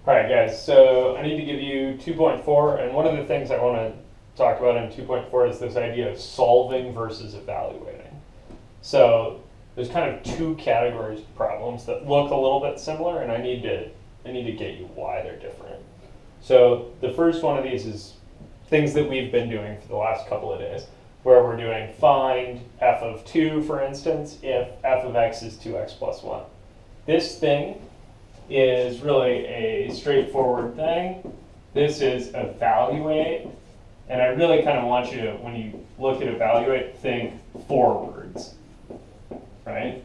All right, guys, so I need to give you 2.4, and one of the things I want to talk about in 2.4 is this idea of solving versus evaluating. So there's kind of two categories of problems that look a little bit similar, and I need to get you why they're different. So the first one of these is things that we've been doing for the last couple of days, where we're doing find f of 2, for instance, if f of x is 2x plus 1. This thing is really a straightforward thing. This is evaluate, and I really kind of want you to, when you look at evaluate, think forwards, right?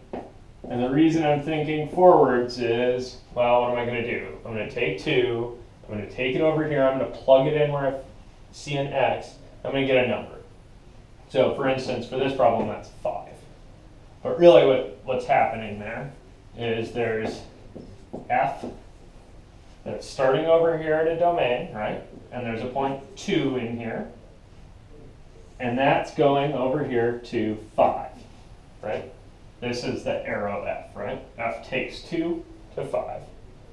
And the reason I'm thinking forwards is, well, what am I going to do? I'm going to take 2, I'm going to take it over here, I'm going to plug it in where I see an x, I'm going to get a number. So for instance, for this problem, that's 5. But really what's happening there is there's f that's starting over here at a domain, right? And there's a point 2 in here. And that's going over here to 5, right? This is the arrow f, right? F takes 2 to 5.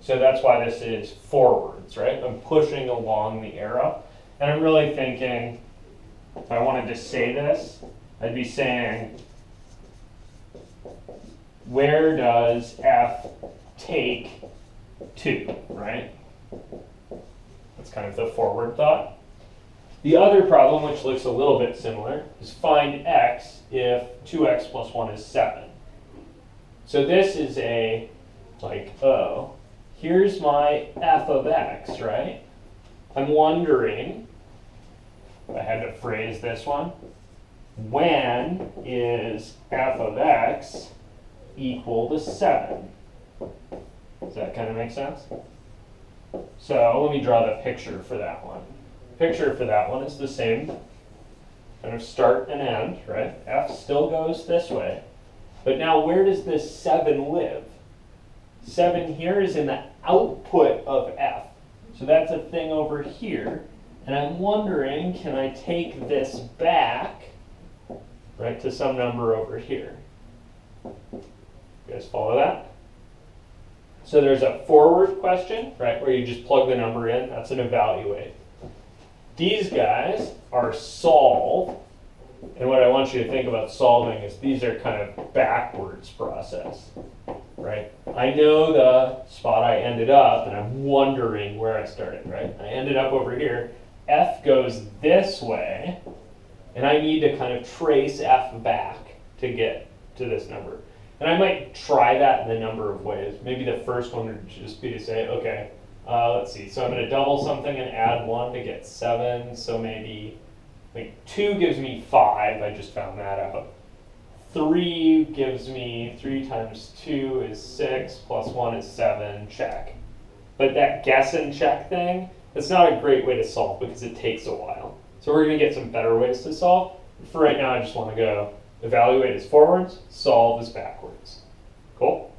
So that's why this is forwards, right? I'm pushing along the arrow. And I'm really thinking, if I wanted to say this, I'd be saying, where does f take 2, right? That's kind of the forward thought. The other problem, which looks a little bit similar, is find x if 2x plus 1 is 7. So this is a, like, oh, here's my f of x, right? I'm wondering, if I had to phrase this one, when is f of x equal to 7? Does that kind of make sense? So let me draw the picture for that one. Picture for that one is the same kind of start and end, right? F still goes this way. But now where does this 7 live? 7 here is in the output of f. So that's a thing over here. And I'm wondering, can I take this back, right, to some number over here? You guys follow that? So there's a forward question, right, where you just plug the number in. That's an evaluate. These guys are solve. And what I want you to think about solving is these are kind of backwards process, right? I know the spot I ended up, and I'm wondering where I started, right? I ended up over here. F goes this way, and I need to kind of trace f back to get to this number. And I might try that in a number of ways. Maybe the first one would just be to say, okay, let's see. So I'm going to double something and add 1 to get 7. So maybe like 2 gives me 5. I just found that out. 3 gives me 3 times 2 is 6 plus 1 is 7. Check. But that guess and check thing, it's not a great way to solve because it takes a while. So we're going to get some better ways to solve. For right now, I just want to go evaluate is forwards, solve is backwards. Cool?